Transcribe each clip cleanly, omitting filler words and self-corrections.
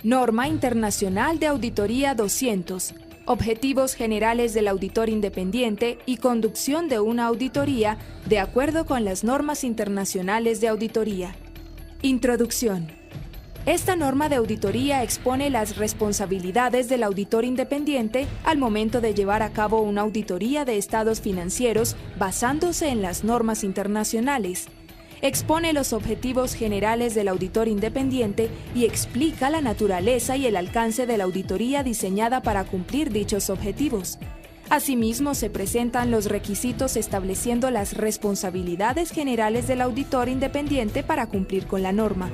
Norma Internacional de Auditoría 200. Objetivos generales del auditor independiente y conducción de una auditoría de acuerdo con las normas internacionales de auditoría. Introducción. Esta norma de auditoría expone las responsabilidades del auditor independiente al momento de llevar a cabo una auditoría de estados financieros basándose en las normas internacionales. Expone los objetivos generales del auditor independiente y explica la naturaleza y el alcance de la auditoría diseñada para cumplir dichos objetivos. Asimismo, se presentan los requisitos estableciendo las responsabilidades generales del auditor independiente para cumplir con la norma.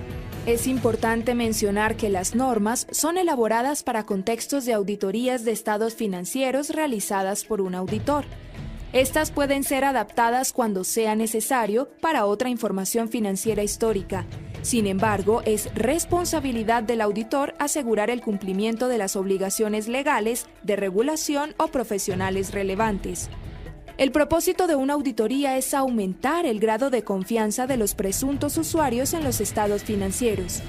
Es importante mencionar que las normas son elaboradas para contextos de auditorías de estados financieros realizadas por un auditor. Estas pueden ser adaptadas cuando sea necesario para otra información financiera histórica. Sin embargo, es responsabilidad del auditor asegurar el cumplimiento de las obligaciones legales, de regulación o profesionales relevantes. El propósito de una auditoría es aumentar el grado de confianza de los presuntos usuarios en los estados financieros.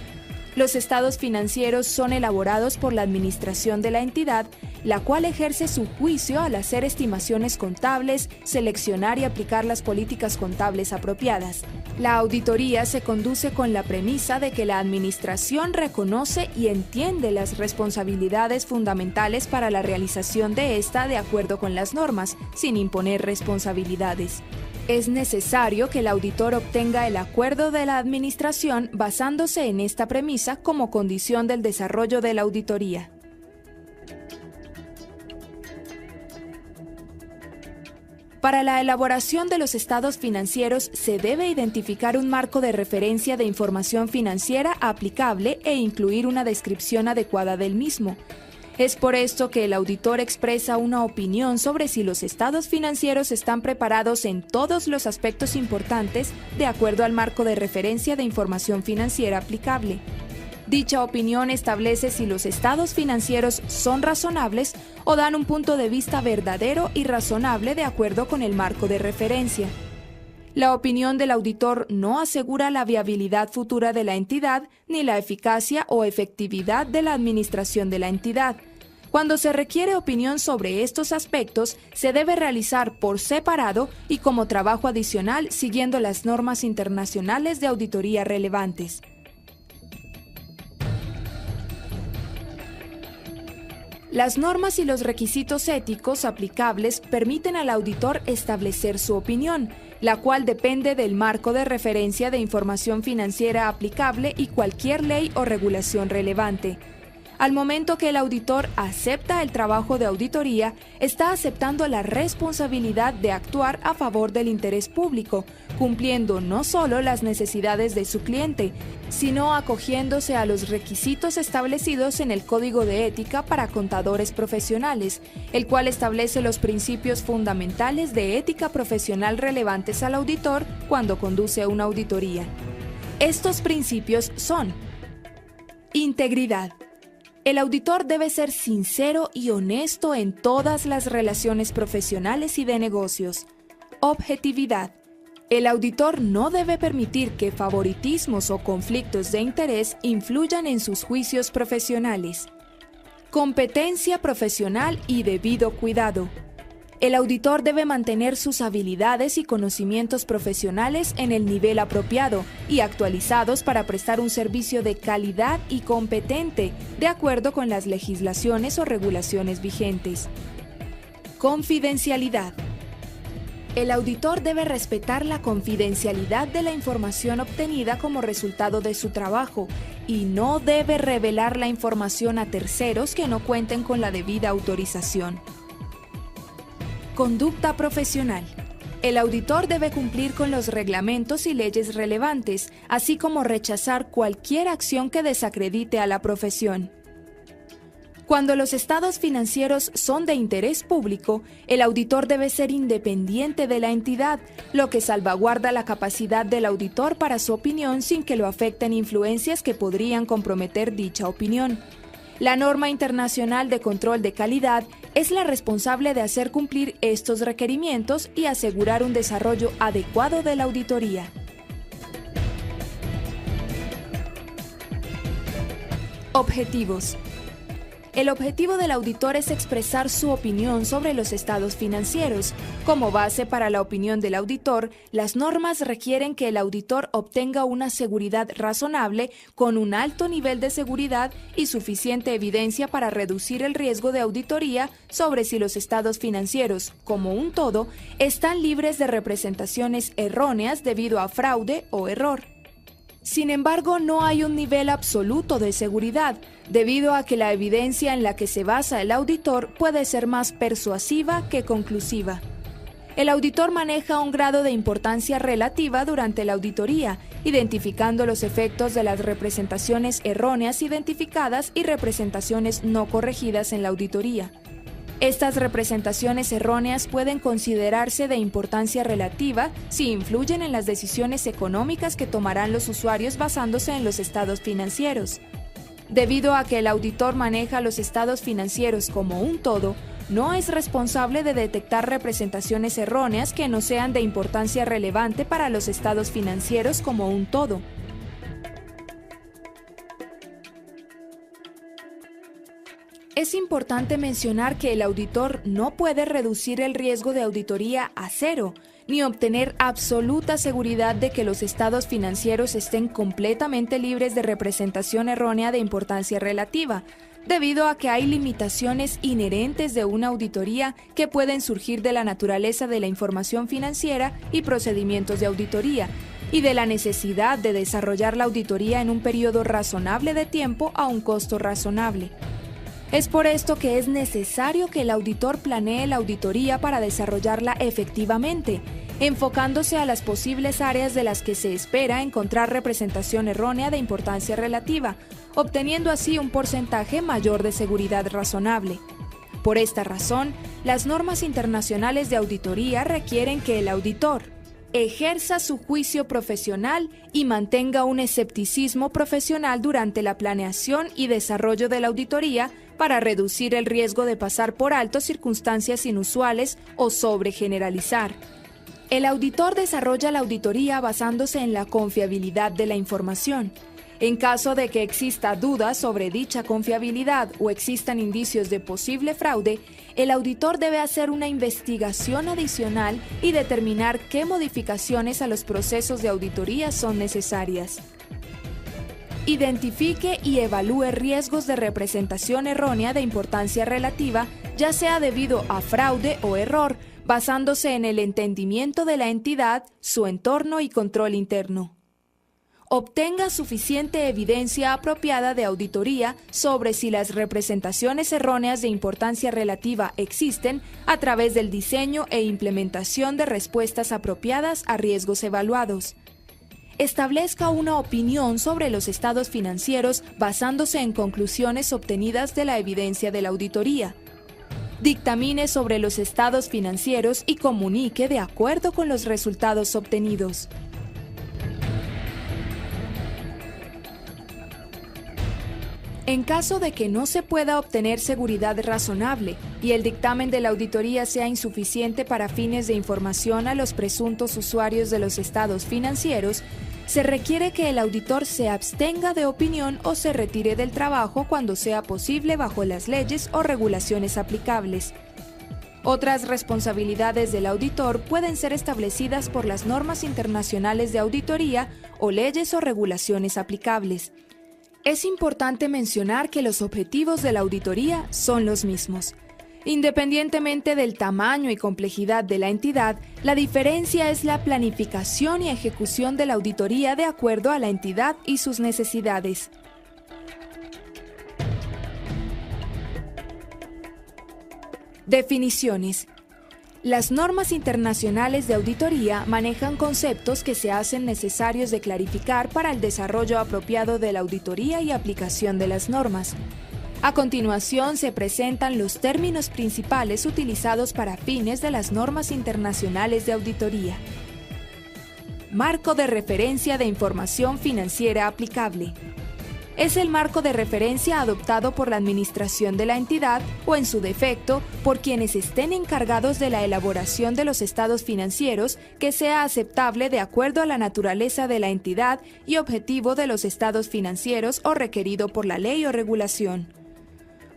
Los estados financieros son elaborados por la administración de la entidad, la cual ejerce su juicio al hacer estimaciones contables, seleccionar y aplicar las políticas contables apropiadas. La auditoría se conduce con la premisa de que la administración reconoce y entiende las responsabilidades fundamentales para la realización de esta de acuerdo con las normas, sin imponer responsabilidades. Es necesario que el auditor obtenga el acuerdo de la administración basándose en esta premisa como condición del desarrollo de la auditoría. Para la elaboración de los estados financieros se debe identificar un marco de referencia de información financiera aplicable e incluir una descripción adecuada del mismo. Es por esto que el auditor expresa una opinión sobre si los estados financieros están preparados en todos los aspectos importantes de acuerdo al marco de referencia de información financiera aplicable. Dicha opinión establece si los estados financieros son razonables o dan un punto de vista verdadero y razonable de acuerdo con el marco de referencia. La opinión del auditor no asegura la viabilidad futura de la entidad ni la eficacia o efectividad de la administración de la entidad. Cuando se requiere opinión sobre estos aspectos, se debe realizar por separado y como trabajo adicional siguiendo las normas internacionales de auditoría relevantes. Las normas y los requisitos éticos aplicables permiten al auditor establecer su opinión, la cual depende del marco de referencia de información financiera aplicable y cualquier ley o regulación relevante. Al momento que el auditor acepta el trabajo de auditoría, está aceptando la responsabilidad de actuar a favor del interés público, cumpliendo no solo las necesidades de su cliente, sino acogiéndose a los requisitos establecidos en el Código de Ética para Contadores Profesionales, el cual establece los principios fundamentales de ética profesional relevantes al auditor cuando conduce una auditoría. Estos principios son: integridad. El auditor debe ser sincero y honesto en todas las relaciones profesionales y de negocios. Objetividad. El auditor no debe permitir que favoritismos o conflictos de interés influyan en sus juicios profesionales. Competencia profesional y debido cuidado. El auditor debe mantener sus habilidades y conocimientos profesionales en el nivel apropiado y actualizados para prestar un servicio de calidad y competente, de acuerdo con las legislaciones o regulaciones vigentes. Confidencialidad. El auditor debe respetar la confidencialidad de la información obtenida como resultado de su trabajo y no debe revelar la información a terceros que no cuenten con la debida autorización. Conducta profesional. El auditor debe cumplir con los reglamentos y leyes relevantes, así como rechazar cualquier acción que desacredite a la profesión. Cuando los estados financieros son de interés público, el auditor debe ser independiente de la entidad, lo que salvaguarda la capacidad del auditor para su opinión sin que lo afecten influencias que podrían comprometer dicha opinión. La norma internacional de control de calidad es la responsable de hacer cumplir estos requerimientos y asegurar un desarrollo adecuado de la auditoría. Objetivos. El objetivo del auditor es expresar su opinión sobre los estados financieros. Como base para la opinión del auditor, las normas requieren que el auditor obtenga una seguridad razonable con un alto nivel de seguridad y suficiente evidencia para reducir el riesgo de auditoría sobre si los estados financieros, como un todo, están libres de representaciones erróneas debido a fraude o error. Sin embargo, no hay un nivel absoluto de seguridad, debido a que la evidencia en la que se basa el auditor puede ser más persuasiva que conclusiva. El auditor maneja un grado de importancia relativa durante la auditoría, identificando los efectos de las representaciones erróneas identificadas y representaciones no corregidas en la auditoría. Estas representaciones erróneas pueden considerarse de importancia relativa si influyen en las decisiones económicas que tomarán los usuarios basándose en los estados financieros. Debido a que el auditor maneja los estados financieros como un todo, no es responsable de detectar representaciones erróneas que no sean de importancia relevante para los estados financieros como un todo. Es importante mencionar que el auditor no puede reducir el riesgo de auditoría a cero, ni obtener absoluta seguridad de que los estados financieros estén completamente libres de representación errónea de importancia relativa, debido a que hay limitaciones inherentes de una auditoría que pueden surgir de la naturaleza de la información financiera y procedimientos de auditoría, y de la necesidad de desarrollar la auditoría en un periodo razonable de tiempo a un costo razonable. Es por esto que es necesario que el auditor planee la auditoría para desarrollarla efectivamente, enfocándose a las posibles áreas de las que se espera encontrar representación errónea de importancia relativa, obteniendo así un porcentaje mayor de seguridad razonable. Por esta razón, las normas internacionales de auditoría requieren que el auditor ejerza su juicio profesional y mantenga un escepticismo profesional durante la planeación y desarrollo de la auditoría para reducir el riesgo de pasar por alto circunstancias inusuales o sobregeneralizar. El auditor desarrolla la auditoría basándose en la confiabilidad de la información. En caso de que exista dudas sobre dicha confiabilidad o existan indicios de posible fraude, el auditor debe hacer una investigación adicional y determinar qué modificaciones a los procesos de auditoría son necesarias. Identifique y evalúe riesgos de representación errónea de importancia relativa, ya sea debido a fraude o error, basándose en el entendimiento de la entidad, su entorno y control interno. Obtenga suficiente evidencia apropiada de auditoría sobre si las representaciones erróneas de importancia relativa existen a través del diseño e implementación de respuestas apropiadas a riesgos evaluados. Establezca una opinión sobre los estados financieros basándose en conclusiones obtenidas de la evidencia de la auditoría. Dictamine sobre los estados financieros y comunique de acuerdo con los resultados obtenidos. En caso de que no se pueda obtener seguridad razonable y el dictamen de la auditoría sea insuficiente para fines de información a los presuntos usuarios de los estados financieros, se requiere que el auditor se abstenga de opinión o se retire del trabajo cuando sea posible bajo las leyes o regulaciones aplicables. Otras responsabilidades del auditor pueden ser establecidas por las normas internacionales de auditoría o leyes o regulaciones aplicables. Es importante mencionar que los objetivos de la auditoría son los mismos. Independientemente del tamaño y complejidad de la entidad, la diferencia es la planificación y ejecución de la auditoría de acuerdo a la entidad y sus necesidades. Definiciones. Las normas internacionales de auditoría manejan conceptos que se hacen necesarios de clarificar para el desarrollo apropiado de la auditoría y aplicación de las normas. A continuación se presentan los términos principales utilizados para fines de las normas internacionales de auditoría. Marco de referencia de información financiera aplicable. es el marco de referencia adoptado por la administración de la entidad o, en su defecto, por quienes estén encargados de la elaboración de los estados financieros que sea aceptable de acuerdo a la naturaleza de la entidad y objetivo de los estados financieros o requerido por la ley o regulación.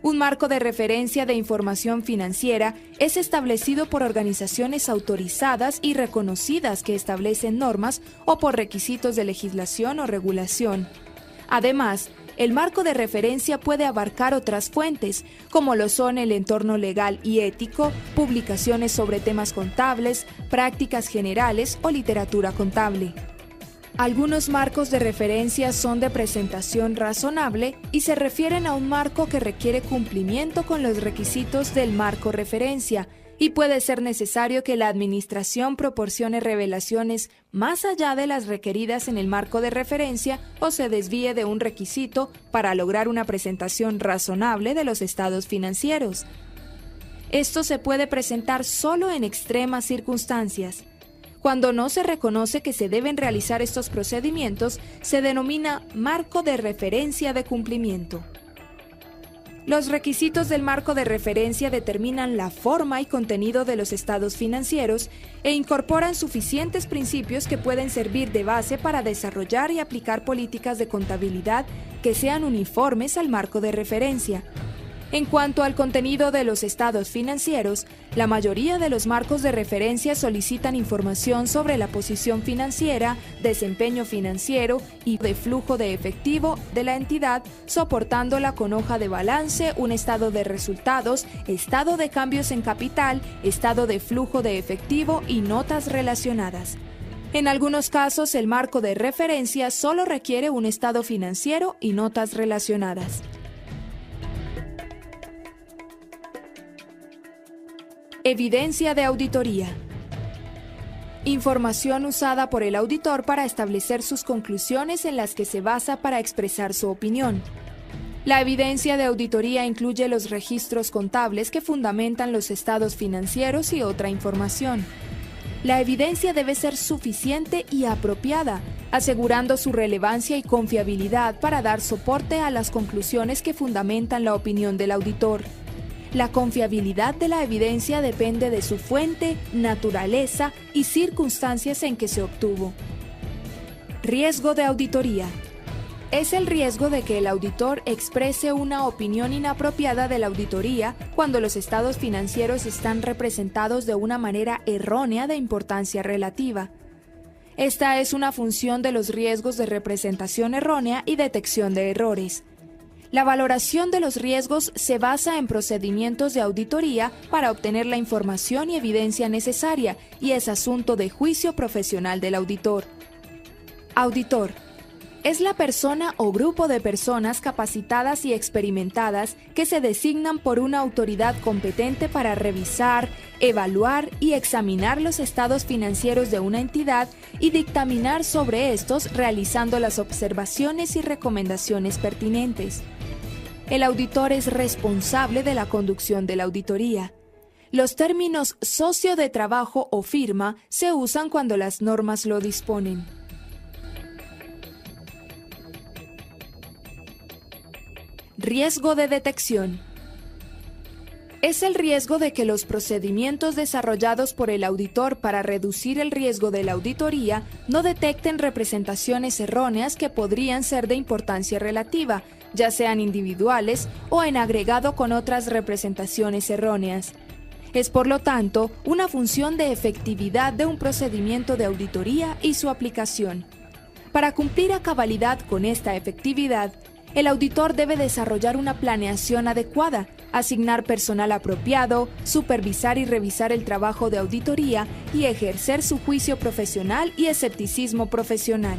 Un marco de referencia de información financiera es establecido por organizaciones autorizadas y reconocidas que establecen normas o por requisitos de legislación o regulación. Además, el marco de referencia puede abarcar otras fuentes, como lo son el entorno legal y ético, publicaciones sobre temas contables, prácticas generales o literatura contable. Algunos marcos de referencia son de presentación razonable y se refieren a un marco que requiere cumplimiento con los requisitos del marco referencia, y puede ser necesario que la administración proporcione revelaciones más allá de las requeridas en el marco de referencia o se desvíe de un requisito para lograr una presentación razonable de los estados financieros. Esto se puede presentar solo en extremas circunstancias. Cuando no se reconoce que se deben realizar estos procedimientos, se denomina marco de referencia de cumplimiento. Los requisitos del marco de referencia determinan la forma y contenido de los estados financieros e incorporan suficientes principios que pueden servir de base para desarrollar y aplicar políticas de contabilidad que sean uniformes al marco de referencia. En cuanto al contenido de los estados financieros, la mayoría de los marcos de referencia solicitan información sobre la posición financiera, desempeño financiero y de flujo de efectivo de la entidad, soportándola con hoja de balance, un estado de resultados, estado de cambios en capital, estado de flujo de efectivo y notas relacionadas. En algunos casos, el marco de referencia solo requiere un estado financiero y notas relacionadas. Evidencia de auditoría. Información usada por el auditor para establecer sus conclusiones en las que se basa para expresar su opinión. La evidencia de auditoría incluye los registros contables que fundamentan los estados financieros y otra información. La evidencia debe ser suficiente y apropiada, asegurando su relevancia y confiabilidad para dar soporte a las conclusiones que fundamentan la opinión del auditor. La confiabilidad de la evidencia depende de su fuente, naturaleza y circunstancias en que se obtuvo. Riesgo de auditoría. Es el riesgo de que el auditor exprese una opinión inapropiada de la auditoría cuando los estados financieros están representados de una manera errónea de importancia relativa. Esta es una función de los riesgos de representación errónea y detección de errores. La valoración de los riesgos se basa en procedimientos de auditoría para obtener la información y evidencia necesaria y es asunto de juicio profesional del auditor. Auditor. Es la persona o grupo de personas capacitadas y experimentadas que se designan por una autoridad competente para revisar, evaluar y examinar los estados financieros de una entidad y dictaminar sobre estos realizando las observaciones y recomendaciones pertinentes. El auditor es responsable de la conducción de la auditoría. Los términos socio de trabajo o firma se usan cuando las normas lo disponen. Riesgo de detección. Es el riesgo de que los procedimientos desarrollados por el auditor para reducir el riesgo de la auditoría no detecten representaciones erróneas que podrían ser de importancia relativa, ya sean individuales o en agregado con otras representaciones erróneas. Es por lo tanto una función de efectividad de un procedimiento de auditoría y su aplicación. Para cumplir a cabalidad con esta efectividad, el auditor debe desarrollar una planeación adecuada, asignar personal apropiado, supervisar y revisar el trabajo de auditoría y ejercer su juicio profesional y escepticismo profesional.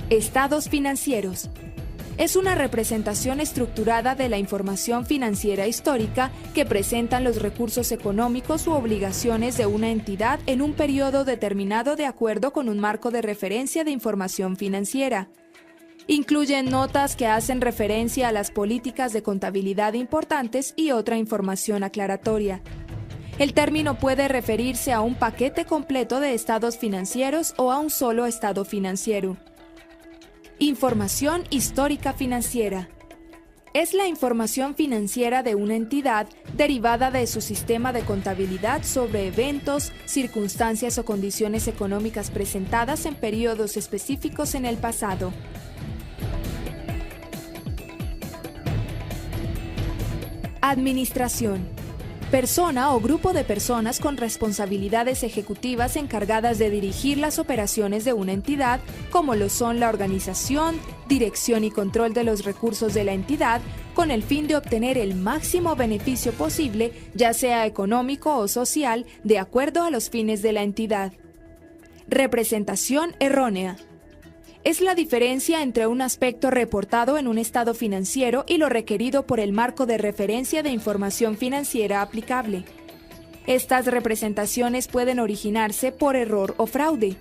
Estados financieros. Es una representación estructurada de la información financiera histórica que presentan los recursos económicos u obligaciones de una entidad en un periodo determinado de acuerdo con un marco de referencia de información financiera. Incluyen notas que hacen referencia a las políticas de contabilidad importantes y otra información aclaratoria. El término puede referirse a un paquete completo de estados financieros o a un solo estado financiero. Información histórica financiera. Es la información financiera de una entidad derivada de su sistema de contabilidad sobre eventos, circunstancias o condiciones económicas presentadas en periodos específicos en el pasado. Administración. Persona o grupo de personas con responsabilidades ejecutivas encargadas de dirigir las operaciones de una entidad, como lo son la organización, dirección y control de los recursos de la entidad, con el fin de obtener el máximo beneficio posible, ya sea económico o social, de acuerdo a los fines de la entidad. Representación errónea. Es la diferencia entre un aspecto reportado en un estado financiero y lo requerido por el marco de referencia de información financiera aplicable. Estas representaciones pueden originarse por error o fraude.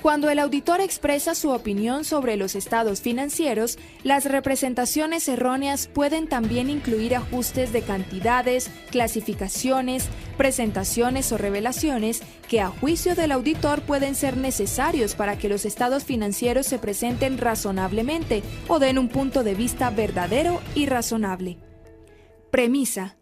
Cuando el auditor expresa su opinión sobre los estados financieros, las representaciones erróneas pueden también incluir ajustes de cantidades, clasificaciones, presentaciones o revelaciones que a juicio del auditor pueden ser necesarios para que los estados financieros se presenten razonablemente o den un punto de vista verdadero y razonable. Premisa.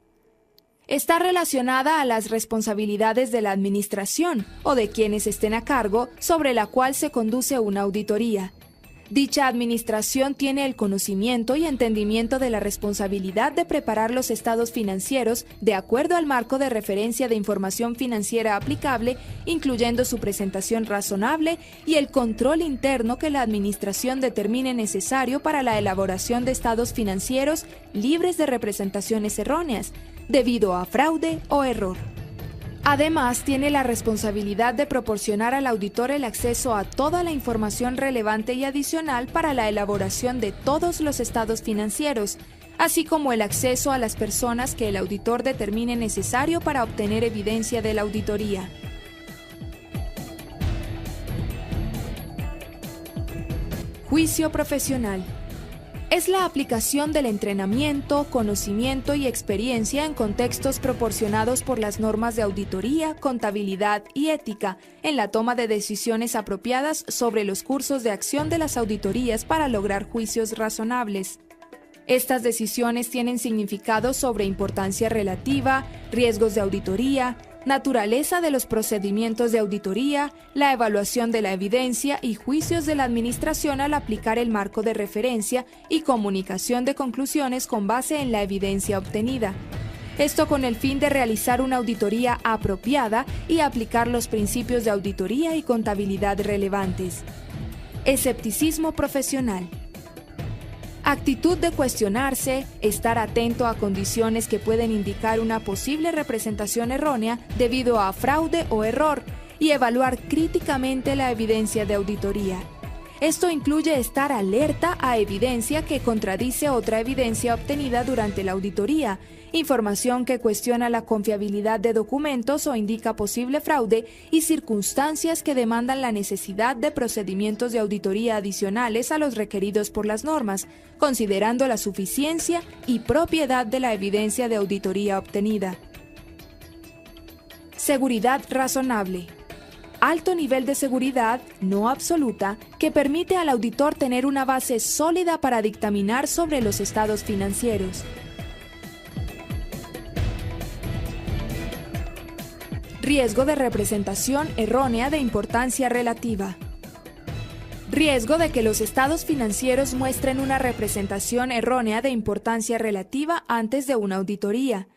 Está relacionada a las responsabilidades de la administración o de quienes estén a cargo sobre la cual se conduce una auditoría. Dicha administración tiene el conocimiento y entendimiento de la responsabilidad de preparar los estados financieros de acuerdo al marco de referencia de información financiera aplicable, incluyendo su presentación razonable y el control interno que la administración determine necesario para la elaboración de estados financieros libres de representaciones erróneas, debido a fraude o error. Además, tiene la responsabilidad de proporcionar al auditor el acceso a toda la información relevante y adicional para la elaboración de todos los estados financieros, así como el acceso a las personas que el auditor determine necesario para obtener evidencia de la auditoría. Juicio profesional. Es la aplicación del entrenamiento, conocimiento y experiencia en contextos proporcionados por las normas de auditoría, contabilidad y ética en la toma de decisiones apropiadas sobre los cursos de acción de las auditorías para lograr juicios razonables. Estas decisiones tienen significado sobre importancia relativa, riesgos de auditoría, naturaleza de los procedimientos de auditoría, la evaluación de la evidencia y juicios de la administración al aplicar el marco de referencia y comunicación de conclusiones con base en la evidencia obtenida. Esto con el fin de realizar una auditoría apropiada y aplicar los principios de auditoría y contabilidad relevantes. Escepticismo profesional. Actitud de cuestionarse, estar atento a condiciones que pueden indicar una posible representación errónea debido a fraude o error y evaluar críticamente la evidencia de auditoría. Esto incluye estar alerta a evidencia que contradice otra evidencia obtenida durante la auditoría, información que cuestiona la confiabilidad de documentos o indica posible fraude y circunstancias que demandan la necesidad de procedimientos de auditoría adicionales a los requeridos por las normas, considerando la suficiencia y propiedad de la evidencia de auditoría obtenida. Seguridad razonable. Alto nivel de seguridad, no absoluta, que permite al auditor tener una base sólida para dictaminar sobre los estados financieros. Riesgo de representación errónea de importancia relativa. Riesgo de que los estados financieros muestren una representación errónea de importancia relativa antes de una auditoría.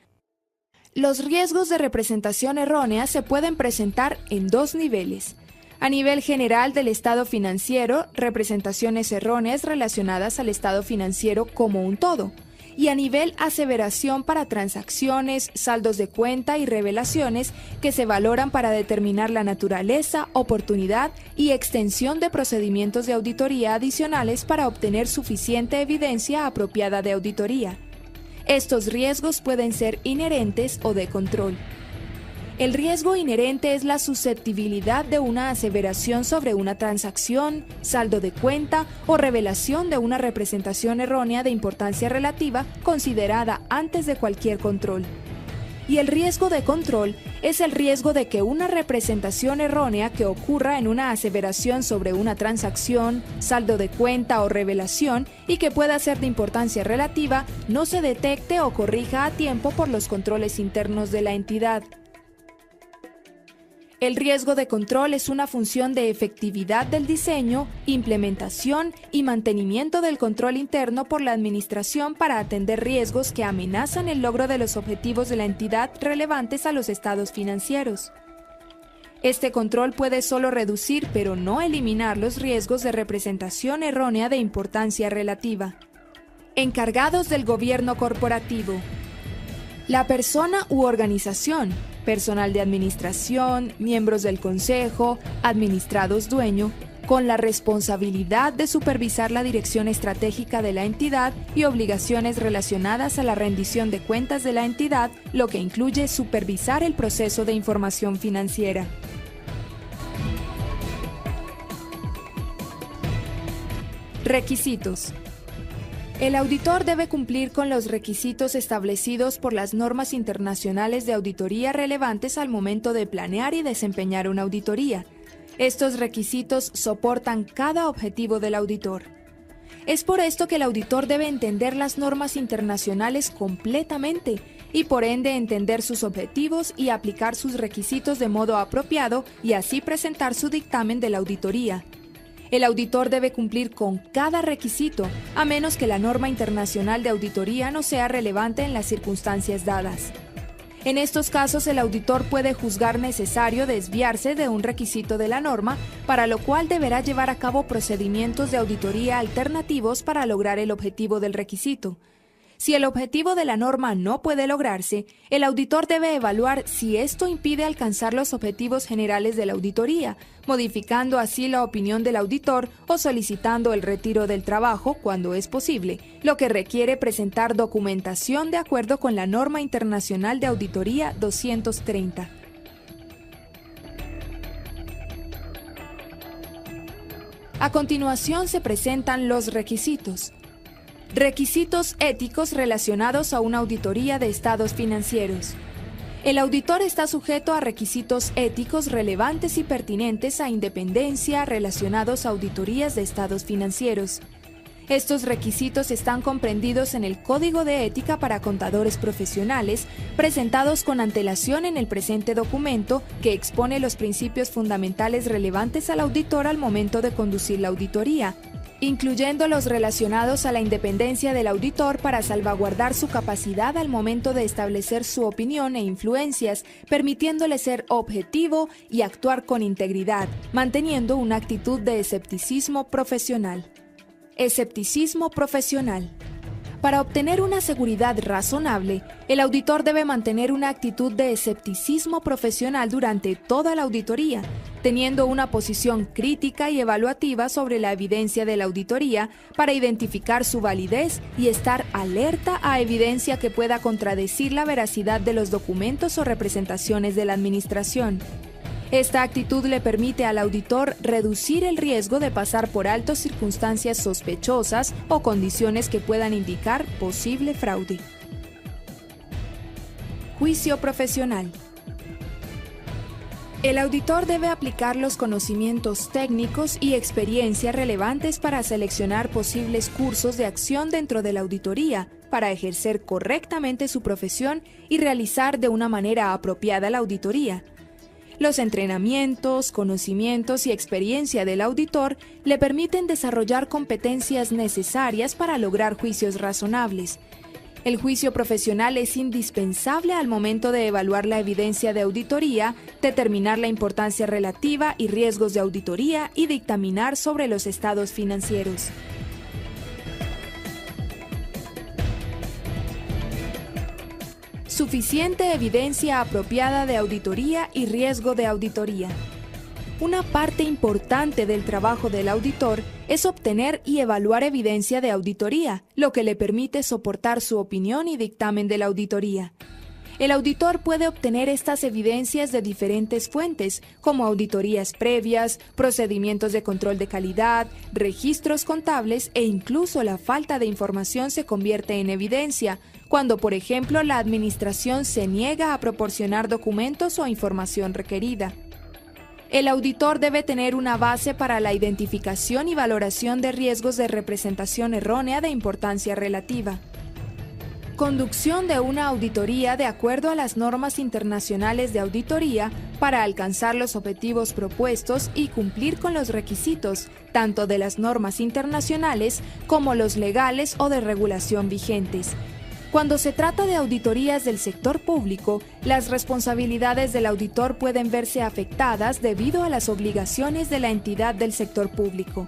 Los riesgos de representación errónea se pueden presentar en dos niveles. A nivel general del estado financiero, representaciones erróneas relacionadas al estado financiero como un todo. Y a nivel aseveración para transacciones, saldos de cuenta y revelaciones que se valoran para determinar la naturaleza, oportunidad y extensión de procedimientos de auditoría adicionales para obtener suficiente evidencia apropiada de auditoría. Estos riesgos pueden ser inherentes o de control. El riesgo inherente es la susceptibilidad de una aseveración sobre una transacción, saldo de cuenta o revelación de una representación errónea de importancia relativa considerada antes de cualquier control. Y el riesgo de control es el riesgo de que una representación errónea que ocurra en una aseveración sobre una transacción, saldo de cuenta o revelación y que pueda ser de importancia relativa no se detecte o corrija a tiempo por los controles internos de la entidad. El riesgo de control es una función de efectividad del diseño, implementación y mantenimiento del control interno por la administración para atender riesgos que amenazan el logro de los objetivos de la entidad relevantes a los estados financieros. Este control puede solo reducir, pero no eliminar los riesgos de representación errónea de importancia relativa. Encargados del gobierno corporativo. La persona u organización, personal de administración, miembros del consejo, administrados dueño, con la responsabilidad de supervisar la dirección estratégica de la entidad y obligaciones relacionadas a la rendición de cuentas de la entidad, lo que incluye supervisar el proceso de información financiera. Requisitos. El auditor debe cumplir con los requisitos establecidos por las normas internacionales de auditoría relevantes al momento de planear y desempeñar una auditoría. Estos requisitos soportan cada objetivo del auditor. Es por esto que el auditor debe entender las normas internacionales completamente y por ende entender sus objetivos y aplicar sus requisitos de modo apropiado y así presentar su dictamen de la auditoría. El auditor debe cumplir con cada requisito, a menos que la norma internacional de auditoría no sea relevante en las circunstancias dadas. En estos casos, el auditor puede juzgar necesario desviarse de un requisito de la norma, para lo cual deberá llevar a cabo procedimientos de auditoría alternativos para lograr el objetivo del requisito. Si el objetivo de la norma no puede lograrse, el auditor debe evaluar si esto impide alcanzar los objetivos generales de la auditoría, modificando así la opinión del auditor o solicitando el retiro del trabajo cuando es posible, lo que requiere presentar documentación de acuerdo con la norma internacional de auditoría 230. A continuación se presentan los requisitos. Requisitos éticos relacionados a una auditoría de estados financieros. El auditor está sujeto a requisitos éticos relevantes y pertinentes a independencia relacionados a auditorías de estados financieros. Estos requisitos están comprendidos en el Código de Ética para Contadores Profesionales, presentados con antelación en el presente documento, que expone los principios fundamentales relevantes al auditor al momento de conducir la auditoría, incluyendo los relacionados a la independencia del auditor para salvaguardar su capacidad al momento de establecer su opinión e influencias, permitiéndole ser objetivo y actuar con integridad, manteniendo una actitud de escepticismo profesional. Escepticismo profesional. Para obtener una seguridad razonable, el auditor debe mantener una actitud de escepticismo profesional durante toda la auditoría, teniendo una posición crítica y evaluativa sobre la evidencia de la auditoría para identificar su validez y estar alerta a evidencia que pueda contradecir la veracidad de los documentos o representaciones de la administración. Esta actitud le permite al auditor reducir el riesgo de pasar por alto circunstancias sospechosas o condiciones que puedan indicar posible fraude. Juicio profesional. El auditor debe aplicar los conocimientos técnicos y experiencia relevantes para seleccionar posibles cursos de acción dentro de la auditoría, para ejercer correctamente su profesión y realizar de una manera apropiada la auditoría. Los entrenamientos, conocimientos y experiencia del auditor le permiten desarrollar competencias necesarias para lograr juicios razonables. El juicio profesional es indispensable al momento de evaluar la evidencia de auditoría, determinar la importancia relativa y riesgos de auditoría y dictaminar sobre los estados financieros. Suficiente evidencia apropiada de auditoría y riesgo de auditoría. Una parte importante del trabajo del auditor es obtener y evaluar evidencia de auditoría, lo que le permite soportar su opinión y dictamen de la auditoría. El auditor puede obtener estas evidencias de diferentes fuentes, como auditorías previas, procedimientos de control de calidad, registros contables e incluso la falta de información se convierte en evidencia, cuando, por ejemplo, la administración se niega a proporcionar documentos o información requerida. El auditor debe tener una base para la identificación y valoración de riesgos de representación errónea de importancia relativa. Conducción de una auditoría de acuerdo a las normas internacionales de auditoría para alcanzar los objetivos propuestos y cumplir con los requisitos, tanto de las normas internacionales como los legales o de regulación vigentes. Cuando se trata de auditorías del sector público, las responsabilidades del auditor pueden verse afectadas debido a las obligaciones de la entidad del sector público.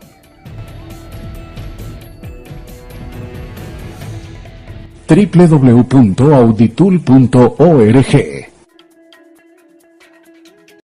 www.auditul.org